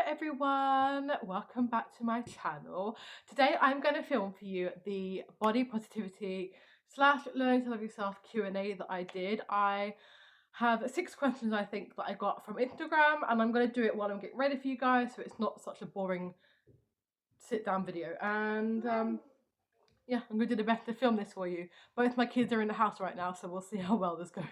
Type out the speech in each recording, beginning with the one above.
everyone, welcome back to my channel. Today I'm going to film for you the body positivity / learning to love yourself Q&A that I did. I have 6 questions I think that I got from Instagram, and I'm going to do it while I'm getting ready for you guys so it's not such a boring sit down video. And yeah, I'm going to do the best to film this for you. Both my kids are in the house right now, so we'll see how well this goes.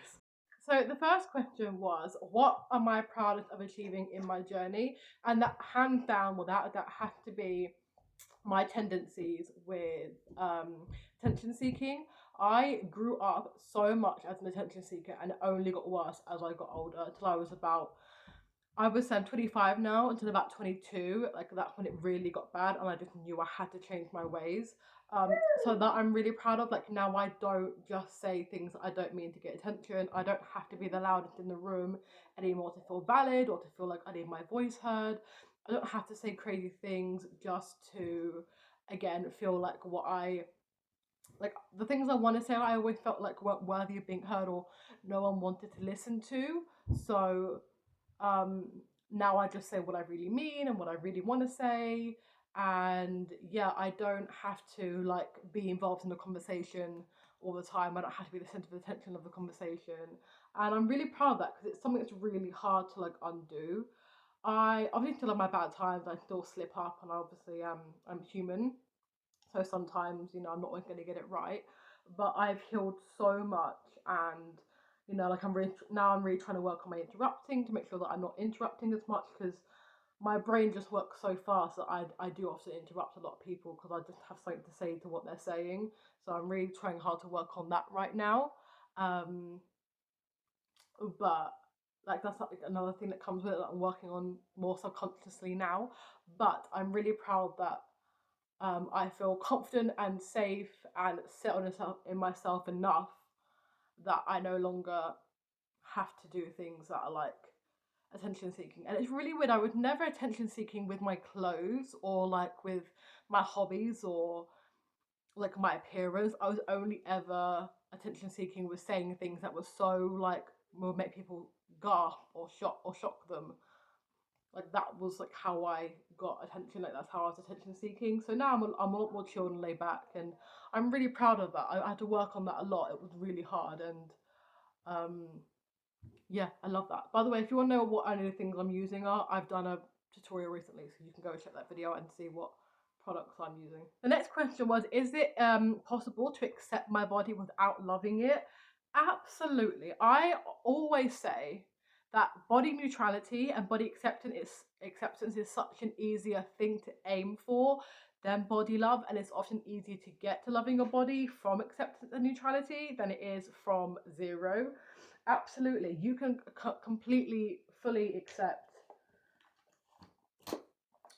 So the first question was, what am I proudest of achieving in my journey? And that hands down, without a doubt, has to be my tendencies with attention seeking. I grew up so much as an attention seeker, and it only got worse as I got older until I was 25 now, until about 22. Like, that's when it really got bad, and I just knew I had to change my ways. So that I'm really proud of. Like, now I don't just say things that I don't mean to get attention. I don't have to be the loudest in the room anymore to feel valid or to feel like I need my voice heard. I don't have to say crazy things just to, again, feel like the things I want to say, I always felt like weren't worthy of being heard or no one wanted to listen to. So now I just say what I really mean and what I really want to say. And yeah, I don't have to like be involved in the conversation all the time. I don't have to be the center of attention of the conversation, and I'm really proud of that because it's something that's really hard to like undo. I obviously still have my bad times. I still slip up, and obviously I'm human, so sometimes, I'm not always going to get it right. But I've healed so much, and like I'm really trying to work on my interrupting to make sure that I'm not interrupting as much, because my brain just works so fast that I do often interrupt a lot of people because I just have something to say to what they're saying. So I'm really trying hard to work on that right now. But like that's like another thing that comes with it that I'm working on more subconsciously now. But I'm really proud that I feel confident and safe and set in myself enough that I no longer have to do things that are like attention seeking. And it's really weird. I was never attention seeking with my clothes or like with my hobbies or like my appearance. I was only ever attention seeking with saying things that were so like would make people gasp or shock them. Like that was like how I got attention. Like that's how I was attention seeking. So now I'm a lot more chill and laid back, and I'm really proud of that. I had to work on that a lot. It was really hard, and yeah, I love that. By the way, if you want to know what any of the things I'm using are, I've done a tutorial recently, so you can go check that video and see what products I'm using. The next question was, is it possible to accept my body without loving it? Absolutely. I always say that body neutrality and body acceptance is such an easier thing to aim for than body love, and it's often easier to get to loving your body from acceptance and neutrality than it is from zero. Absolutely, you can completely fully accept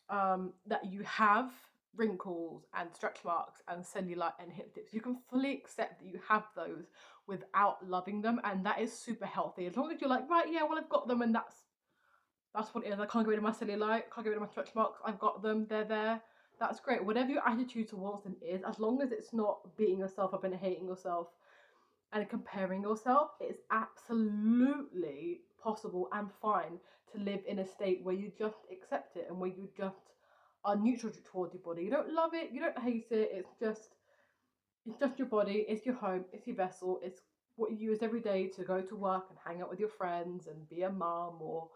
that you have wrinkles and stretch marks and cellulite and hip dips. You can fully accept that you have those without loving them, and that is super healthy. As long as you're like, right, yeah, well, I've got them, and that's what it is. I can't get rid of my cellulite, can't get rid of my stretch marks. I've got them, they're there. That's great. Whatever your attitude towards them is, as long as it's not beating yourself up and hating yourself and comparing yourself, it's absolutely possible and fine to live in a state where you just accept it and where you just are neutral towards your body. You don't love it, you don't hate it. It's just your body. It's your home. It's your vessel. It's what you use every day to go to work and hang out with your friends and be a mum or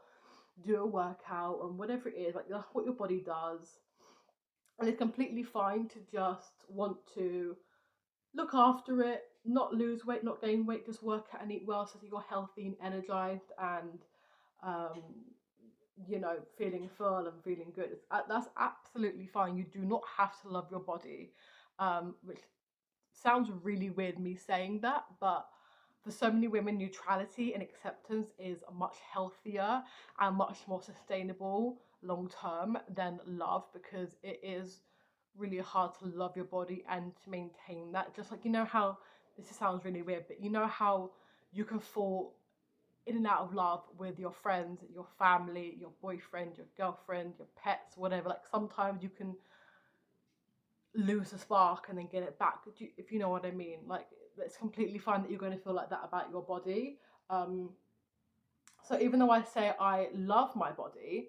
do a workout and whatever it is. Like, that's what your body does, and it's completely fine to just want to look after it, not lose weight, not gain weight, just work out and eat well so that you're healthy and energized and feeling full and feeling good. That's absolutely fine. You do not have to love your body, which sounds really weird me saying that, but for so many women, neutrality and acceptance is much healthier and much more sustainable long term than love, because it is really hard to love your body and to maintain that. Just like, how this sounds really weird, but how you can fall in and out of love with your friends, your family, your boyfriend, your girlfriend, your pets, whatever. Like, sometimes you can lose the spark and then get it back, if you know what I mean. Like, it's completely fine that you're going to feel like that about your body. So even though I say I love my body,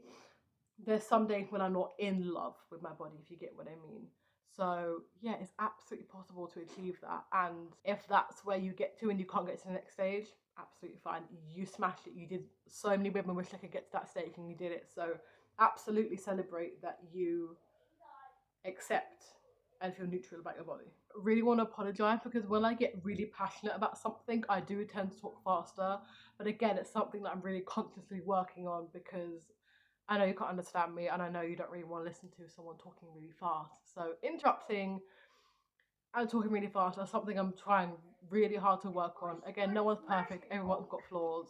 there's some days when I'm not in love with my body, if you get what I mean. So yeah, it's absolutely possible to achieve that. And if that's where you get to and you can't get to the next stage, absolutely fine. You smashed it. You did. So many women wish they could get to that stage and you did it. So absolutely celebrate that you accept and feel neutral about your body. Really want to apologize because when I get really passionate about something, I do tend to talk faster. But again, it's something that I'm really consciously working on because I know you can't understand me and I know you don't really want to listen to someone talking really fast. So interrupting and talking really fast is something I'm trying really hard to work on. Again, no one's perfect. Everyone's got flaws.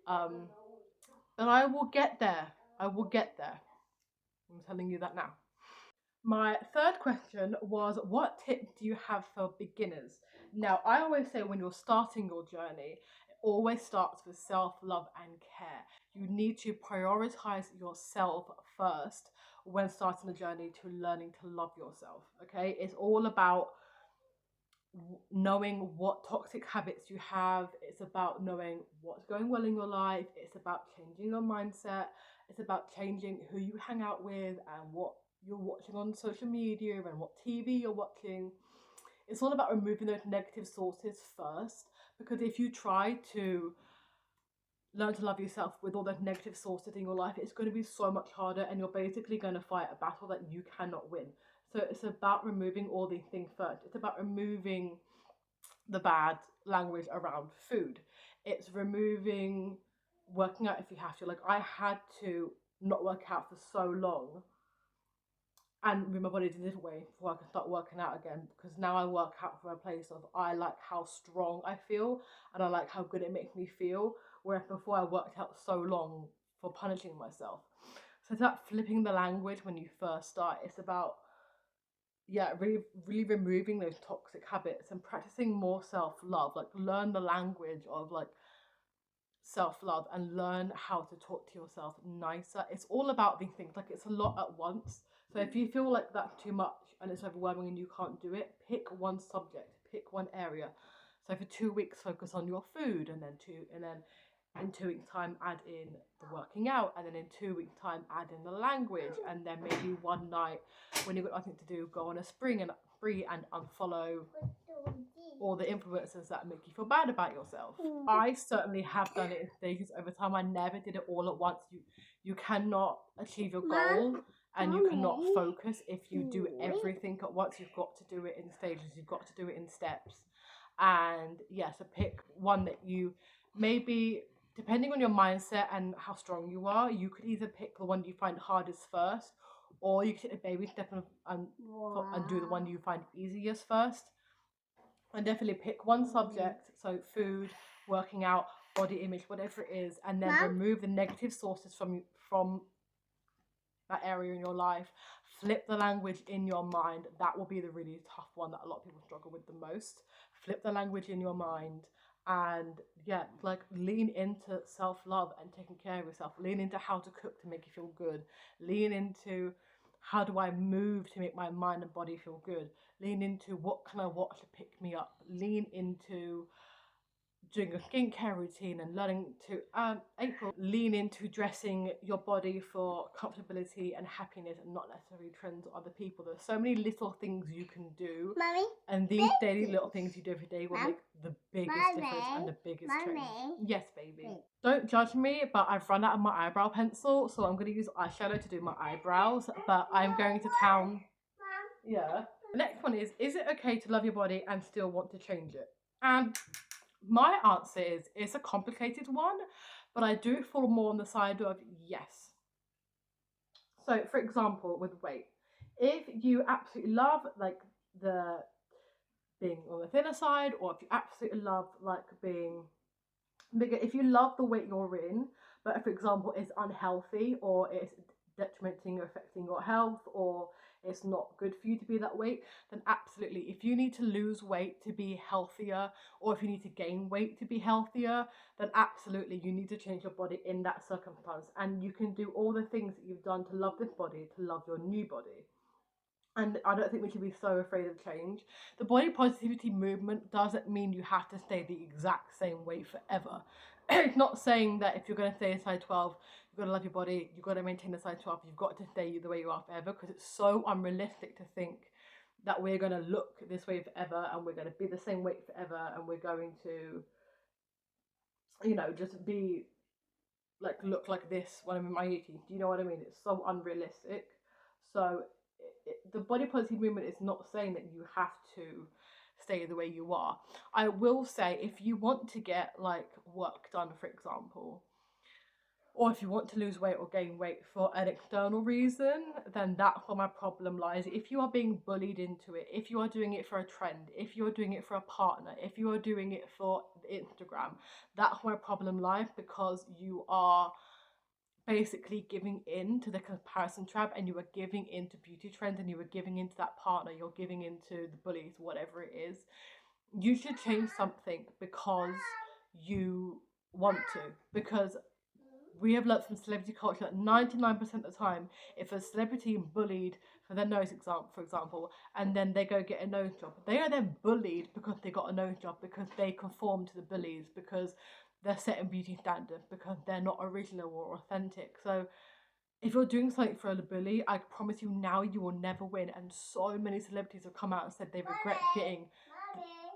But I will get there. I will get there. I'm telling you that now. My third question was, what tip do you have for beginners? Now, I always say when you're starting your journey, it always starts with self-love and care. You need to prioritize yourself first when starting the journey to learning to love yourself. Okay, it's all about knowing what toxic habits you have. It's about knowing what's going well in your life. It's about changing your mindset. It's about changing who you hang out with and what you're watching on social media and what TV you're watching. It's all about removing those negative sources first, because if you try to learn to love yourself with all those negative sources in your life, it's going to be so much harder and you're basically going to fight a battle that you cannot win. So it's about removing all these things first. It's about removing the bad language around food. It's removing working out if you have to. Like, I had to not work out for so long and move my body in a different way before I can start working out again, because now I work out from a place of I like how strong I feel and I like how good it makes me feel, whereas before I worked out so long for punishing myself. So it's about flipping the language when you first start. It's about really removing those toxic habits and practicing more self-love. Like, learn the language of like self-love and learn how to talk to yourself nicer. It's all about these things. Like, it's a lot at once. So if you feel like that's too much and it's overwhelming and you can't do it, pick one subject, pick one area. So for 2 weeks focus on your food, and then in 2 weeks time add in the working out, and then in 2 weeks time add in the language, and then maybe one night when you've got nothing to do, go on a spree and unfollow all the influences that make you feel bad about yourself. I certainly have done it in stages over time. I never did it all at once. You cannot achieve your goal and you cannot focus if you do everything at once. You've got to do it in stages. You've got to do it in steps. And yeah, so pick one that you maybe, depending on your mindset and how strong you are, you could either pick the one you find hardest first, or you could take a baby step and do the one you find easiest first. And definitely pick one subject, so food, working out, body image, whatever it is, and then remove the negative sources from that area in your life. Flip the language in your mind. That will be the really tough one that a lot of people struggle with the most. Flip the language in your mind, and yeah, like, lean into self-love and taking care of yourself. Lean into how to cook to make you feel good. Lean into how do I move to make my mind and body feel good. Lean into what can I watch to pick me up. Lean into doing a skincare routine and learning to April, lean into dressing your body for comfortability and happiness and not necessarily trends or other people. There's so many little things you can do, Mommy, and these daily little things you do every day will make the biggest difference and the biggest change. Yes, baby. Don't judge me, but I've run out of my eyebrow pencil, so I'm going to use eyeshadow to do my eyebrows, but I'm going to town. Yeah. The next one is it okay to love your body and still want to change it? And my answer is, it's a complicated one, but I do fall more on the side of yes. So, for example, with weight, if you absolutely love like the being on the thinner side, or if you absolutely love like being bigger, if you love the weight you're in, but for example, it's unhealthy or it's detrimenting or affecting your health, or it's not good for you to be that weight, then absolutely, if you need to lose weight to be healthier, or if you need to gain weight to be healthier, then absolutely you need to change your body in that circumstance. And you can do all the things that you've done to love this body, to love your new body. And I don't think we should be so afraid of change. The body positivity movement doesn't mean you have to stay the exact same weight forever. It's not saying that if you're going to stay a size 12, you've got to love your body, you've got to maintain a size 12, you've got to stay the way you are forever, because it's so unrealistic to think that we're going to look this way forever and we're going to be the same weight forever and we're going to, just be like look like this when I'm in my 80s. Do you know what I mean? It's so unrealistic. So the body positive movement is not saying that you have to stay the way you are. I will say, if you want to get like work done, for example, or if you want to lose weight or gain weight for an external reason, then that's where my problem lies. If you are being bullied into it, if you are doing it for a trend, if you are doing it for a partner, if you are doing it for Instagram, that's where my problem lies, because you are basically giving in to the comparison trap, and you are giving into beauty trends, and you are giving into that partner, you're giving into the bullies, whatever it is. You should change something because you want to, because we have learned from celebrity culture that 99% of the time, if a celebrity bullied for their nose exam, for example, and then they go get a nose job, they are then bullied because they got a nose job, because they conform to the bullies, because they're setting beauty standards, because they're not original or authentic. So if you're doing something for a bully, I promise you now you will never win. And so many celebrities have come out and said they regret getting...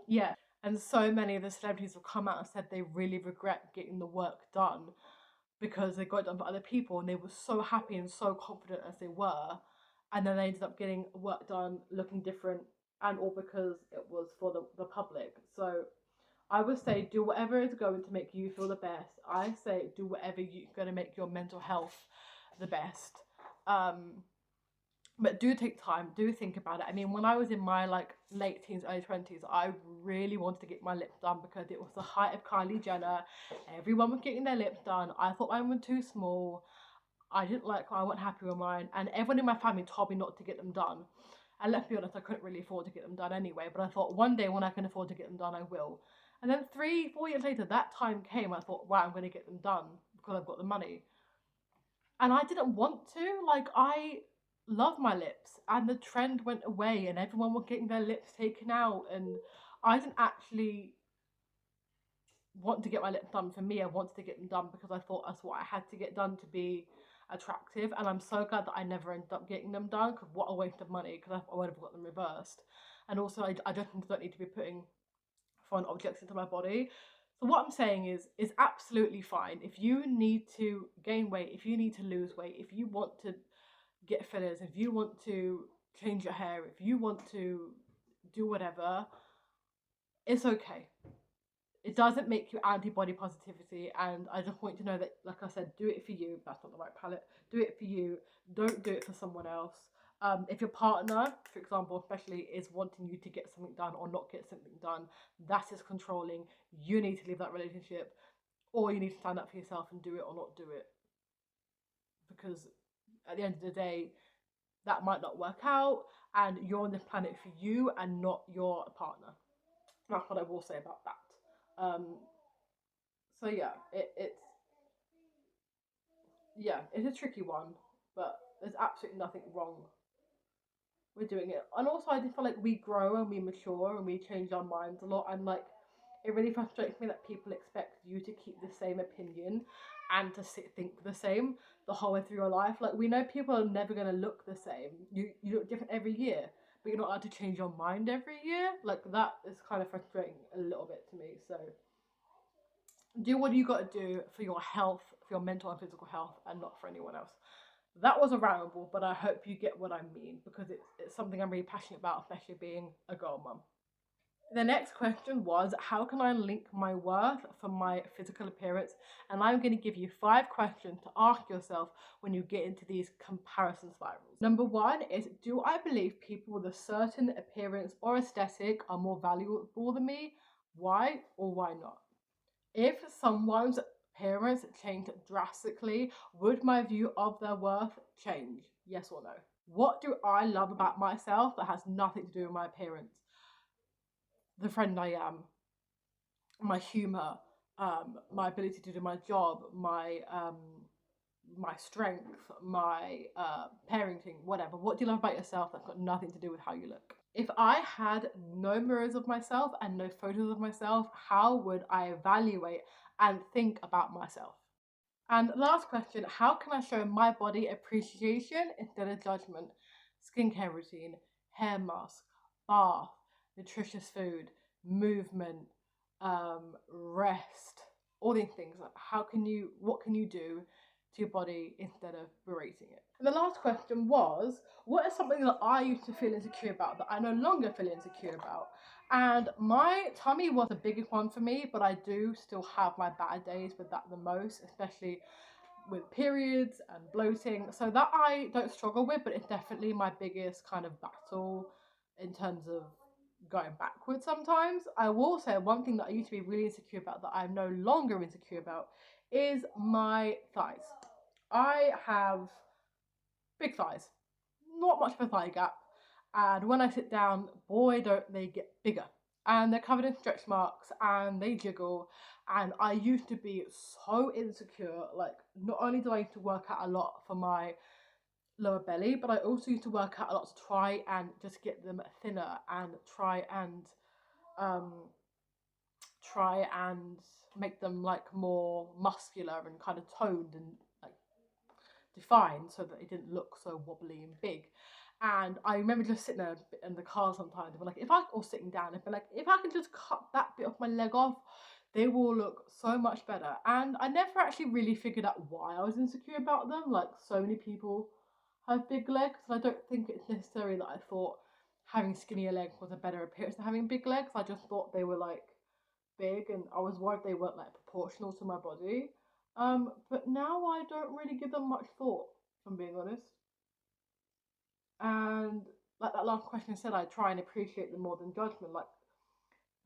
Yeah, and so many of the celebrities have come out and said they really regret getting the work done, because they got it done by other people and they were so happy and so confident as they were, and then they ended up getting work done looking different, and all because it was for the public. So I would say do whatever is going to make you feel the best. I say do whatever you're going to make your mental health the best. But do take time, do think about it. I mean, when I was in my like late teens, early 20s, I really wanted to get my lips done because it was the height of Kylie Jenner. Everyone was getting their lips done. I thought mine were too small. I didn't like mine, I wasn't happy with mine. And everyone in my family told me not to get them done. And let's be honest, I couldn't really afford to get them done anyway. But I thought one day when I can afford to get them done, I will. And then 3-4 years later, that time came. I thought, wow, I'm going to get them done because I've got the money. And I didn't want to. Like, I love my lips, and the trend went away and everyone was getting their lips taken out, and I didn't actually want to get my lips done for me. I wanted to get them done because I thought that's what I had to get done to be attractive. And I'm so glad that I never ended up getting them did, because what a waste of money, because I would have got them reversed. And also I just don't need to be putting foreign objects into my body. So what I'm saying is absolutely fine. If you need to gain weight, if you need to lose weight, if you want to get fillers, if you want to change your hair, if you want to do whatever, it's okay. It doesn't make you anti-body positivity, and I just want you to know that, like I said, do it for you. That's not the right palette. Do it for you. Don't do it for someone else. If your partner, for example, especially, is wanting you to get something done or not get something done, that is controlling. You need to leave that relationship, or you need to stand up for yourself and do it or not do it. Because at the end of the day, that might not work out, and you're on this planet for you and not your partner. That's what I will say about that. So yeah, it's a tricky one, but there's absolutely nothing wrong with doing it. And also, I just feel like we grow and we mature and we change our minds a lot, and like it really frustrates me that people expect you to keep the same opinion and to think the same the whole way through your life. Like, we know people are never going to look the same. You look different every year, but you're not allowed to change your mind every year. Like, that is kind of frustrating a little bit to me. So do what you got to do for your health, for your mental and physical health, and not for anyone else. That was a ramble, but I hope you get what I mean, because it's something I'm really passionate about, especially being a girl mum. The next question was, how can I link my worth from my physical appearance? And I'm going to give you 5 questions to ask yourself when you get into these comparison spirals. Number 1 is, do I believe people with a certain appearance or aesthetic are more valuable than me? Why or why not? If someone's appearance changed drastically, would my view of their worth change? Yes or no? What do I love about myself that has nothing to do with my appearance? The friend I am, my humour, my ability to do my job, my strength, my parenting, whatever. What do you love about yourself that's got nothing to do with how you look? If I had no mirrors of myself and no photos of myself, how would I evaluate and think about myself? And last question, how can I show my body appreciation instead of judgment? Skincare routine, hair mask, bath, nutritious food, movement, rest, all these things. Like what can you do to your body instead of berating it? And the last question was, what is something that I used to feel insecure about that I no longer feel insecure about? And my tummy was the biggest one for me, but I do still have my bad days with that the most, especially with periods and bloating. So that I don't struggle with, but it's definitely my biggest kind of battle in terms of going backwards sometimes. I will say one thing that I used to be really insecure about that I'm no longer insecure about is my thighs. I have big thighs, not much of a thigh gap, and when I sit down, boy, don't they get bigger. And they're covered in stretch marks and they jiggle. And I used to be so insecure. Like, not only do I used to work out a lot for my lower belly, but I also used to work out a lot to try and just get them thinner and um try and make them like more muscular and kind of toned and like defined so that it didn't look so wobbly and big. And I remember just sitting there in the car sometimes and be like, or sitting down and be like, if I can just cut that bit of my leg off, they will look so much better. And I never actually really figured out why I was insecure about them. Like, so many people have big legs, and I don't think it's necessary that I thought having skinnier legs was a better appearance than having big legs. I just thought they were like big, and I was worried they weren't like proportional to my body. But now I don't really give them much thought, if I'm being honest. And like that last question said, I try and appreciate them more than judgment. Like,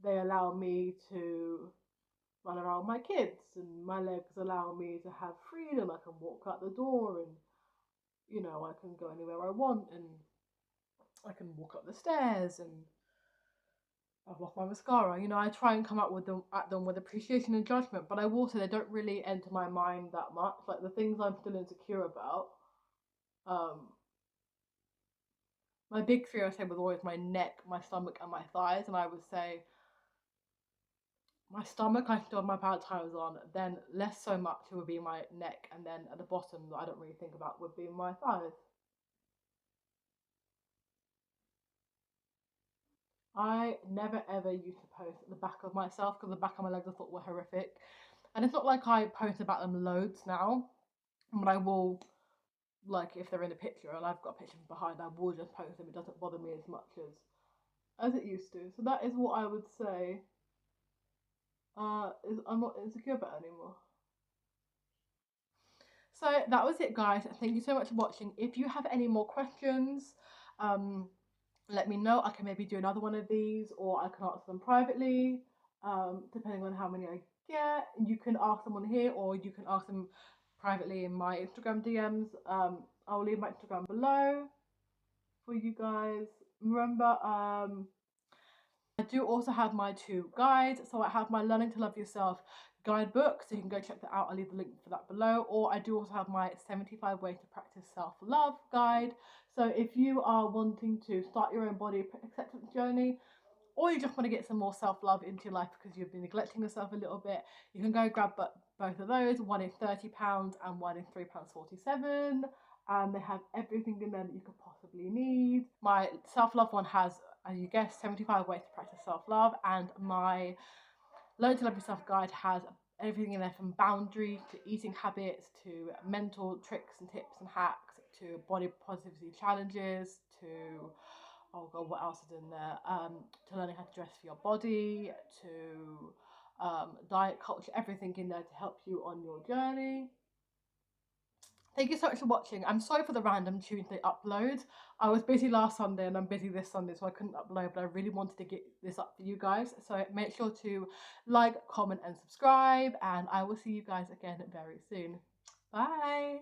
they allow me to run around my kids, and my legs allow me to have freedom. I can walk out the door, and I can go anywhere I want, and I can walk up the stairs, and I've lost my mascara. I try and come up with them at them with appreciation and judgment, but I will say they don't really enter my mind that much. Like, the things I'm still insecure about, um, my big three I say was always my neck, my stomach, and my thighs, and I would say my stomach I still have my bad times on, then less so much it would be my neck, and then at the bottom that I don't really think about would be my thighs. I never ever used to post the back of myself because the back of my legs I thought were horrific. And it's not like I post about them loads now, but I will, like, if they're in a picture and I've got a picture from behind, I will just post them. It doesn't bother me as much as it used to. So that is what I would say. Is I'm not insecure about anymore. So that was it, guys. Thank you so much for watching. If you have any more questions, um, let me know. I can maybe do another one of these, or I can answer them privately, depending on how many I get. You can ask them on here, or you can ask them privately in my Instagram DMs. I'll leave my Instagram below for you guys. Remember, I do also have my two guides. So I have my Learning to Love Yourself guidebook, so you can go check that out. I'll leave the link for that below. Or I do also have my 75 ways to practice self-love guide. So if you are wanting to start your own body acceptance journey, or you just want to get some more self-love into your life because you've been neglecting yourself a little bit, you can go grab both of those. One is £30 and one is £3.47, and they have everything in there that you could possibly need. My self-love one has, as you guessed, 75 ways to practice self-love, and my Learn to Love Yourself guide has everything in there, from boundaries to eating habits to mental tricks and tips and hacks to body positivity challenges to, oh god, what else is in there? To learning how to dress for your body, to diet culture, everything in there to help you on your journey. Thank you so much for watching. I'm sorry for the random Tuesday upload. I was busy last Sunday and I'm busy this Sunday, so I couldn't upload, but I really wanted to get this up for you guys. So make sure to like, comment, and subscribe, and I will see you guys again very soon. Bye.